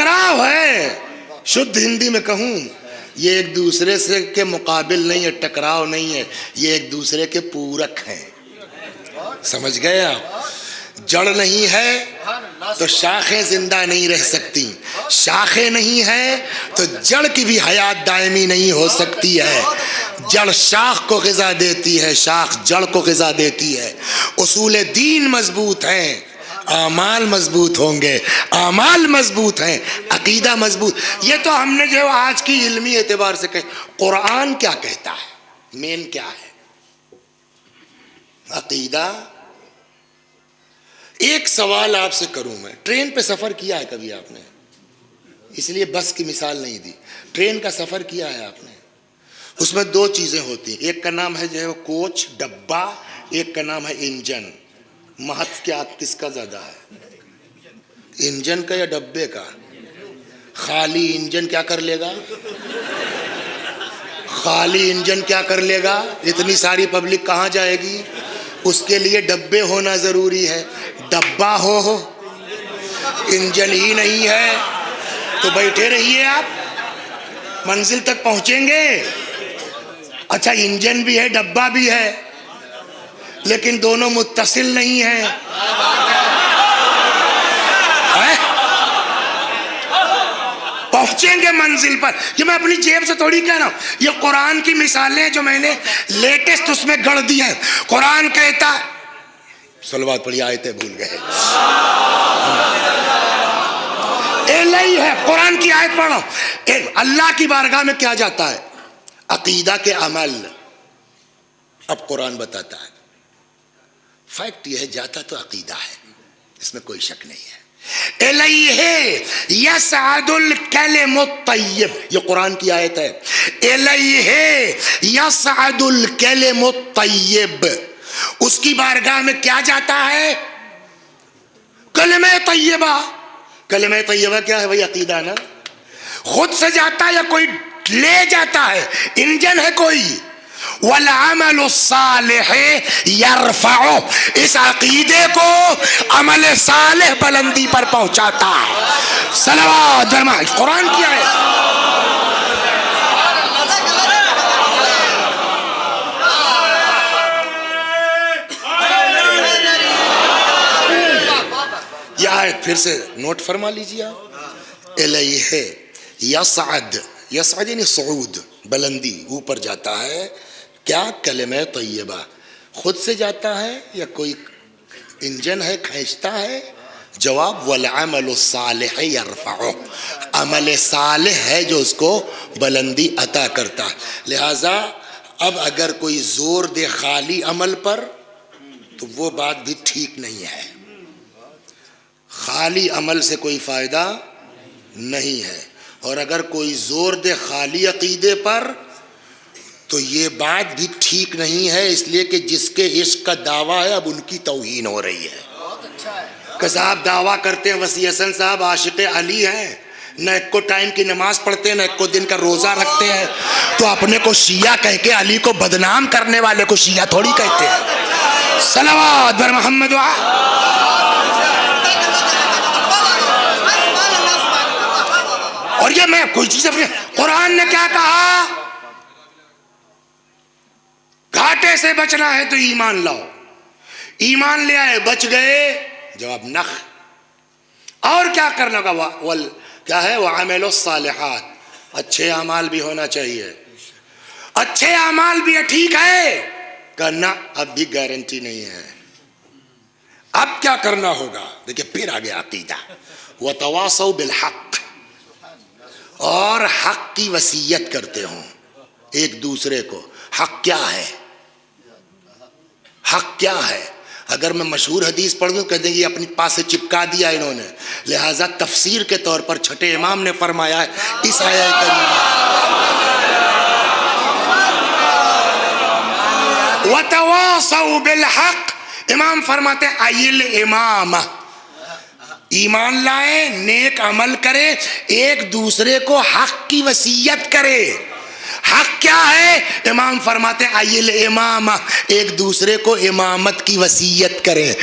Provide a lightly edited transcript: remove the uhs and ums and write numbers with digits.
टकराव है, शुद्ध हिंदी में कहूं, ये एक दूसरे से के मुकाबिल नहीं है, टकराव नहीं है, ये एक दूसरे के पूरक हैं। समझ गए आप? जड़ नहीं है तो शाखें जिंदा नहीं रह सकती, शाखें नहीं है तो जड़ की भी हयात दायमी नहीं हो सकती है। जड़ शाख को ग़िज़ा देती है, शाख जड़ को ग़िज़ा देती है। उसूल दीन मजबूत हैं, आमाल मजबूत होंगे, आमाल मजबूत हैं, अकीदा मजबूत। ये तो हमने जो आज की इल्मी एतबार से कहे, कुरान क्या कहता है, मेन क्या है, अकीदा। एक सवाल आपसे करूं मैं, ट्रेन पे सफर किया है कभी आपने? इसलिए बस की मिसाल नहीं दी, ट्रेन का सफर किया है आपने? उसमें दो चीजें होती हैं, एक का नाम है जो है कोच डब्बा, एक का नाम है इंजन। महत्व क्या किसका ज्यादा है, इंजन का या डब्बे का? खाली इंजन क्या कर लेगा, खाली इंजन क्या कर लेगा, इतनी सारी पब्लिक कहाँ जाएगी? उसके लिए डब्बे होना जरूरी है। डब्बा हो इंजन ही नहीं है तो बैठे रहिए आप, मंजिल तक पहुंचेंगे। अच्छा इंजन भी है डब्बा भी है, लेकिन दोनों मुत्तसिल नहीं है, पहुंचेंगे मंजिल पर। ये मैं अपनी जेब से थोड़ी कह रहा हूं, ये कुरान की मिसालें जो मैंने लेटेस्ट उसमें गढ़ दी है। कुरान कहता, सलवात पढ़ी, आयतें भूल गए, एलई है, कुरान की आयत पढ़ो। अल्लाह की बारगाह में क्या जाता है, अकीदा के अमल। अब कुरान बताता है, फैक्ट यह है जाता तो अकीदा है, इसमें कोई शक नहीं है। इलैहि यसअदुल कलिमुत तय्यब, ये कुरान की आयत है। इलैहि यसअदुल कलिमुत तय्यब, उसकी बारगाह में क्या जाता है, कलिमे तय्यबा। कलिमे तय्यबा क्या है भाई, अकीदा ना। खुद से जाता है या कोई ले जाता है, इंजन है कोई। वल अमलु सालिह यरफउ, इस अकीदे को अमल सालिह बुलंदी पर पहुंचाता है। सलवात कुरान की आयत। यह आयत फिर से नोट फरमा लीजिए आप। इलैहि यसअद, यसअद यानी सुऊद, बुलंदी, ऊपर जाता है। क्या, कलिमे तय्यबा। खुद से जाता है या कोई इंजन है खींचता है? जवाब, वल अमलु सालिह यरफउ, अमल सालिह है जो उसको बुलंदी अता करता है। लिहाजा अब अगर कोई जोर दे खाली अमल पर तो वो बात भी ठीक नहीं है। खाली अमल से कोई फायदा नहीं है, और अगर कोई जोर दे खाली अकीदे पर तो ये बात भी ठीक नहीं है, इसलिए कि जिसके इश्क का दावा है अब उनकी तौहीन हो रही है। कि साहब दावा करते हैं वसी हसन साहब आशिक़ अली हैं, न एक को टाइम की नमाज पढ़ते हैं, न एक को दिन का रोजा रखते हैं, तो अपने को शिया कह के अली को बदनाम करने वाले को शिया थोड़ी कहते हैं। सलवात बर मोहम्मद। और ये मैं कोई चीज अपने, कुरान ने क्या कहा, घाटे से बचना है तो ईमान लाओ। ईमान ले आए, बच गए, जवाब नख। और क्या करना होगा, वल क्या है, वह अमलुस सालिहात, अच्छे अमाल भी होना चाहिए। अच्छे अमाल भी है, ठीक है, करना अब भी गारंटी नहीं है। अब क्या करना होगा, देखिए फिर आ गया अकीदा। व तवासौ बिल हक, और हक की वसीयत करते हो एक दूसरे को। हक क्या है, हक क्या है? अगर मैं मशहूर हदीस पढ़ दूं कह देंगे अपनी पास से चिपका दिया इन्होंने। लिहाजा तफसीर के तौर पर छठे इमाम ने फरमाया है इस आयत करीमा, वतवासौ बिल हक, इमाम फरमाते आइल इमाम, ईमान लाए, नेक अमल करे, एक दूसरे को हक की वसीयत करे। हक क्या है, इमाम फरमाते आइल इमाम, एक दूसरे को इमामत की वसीयत करें।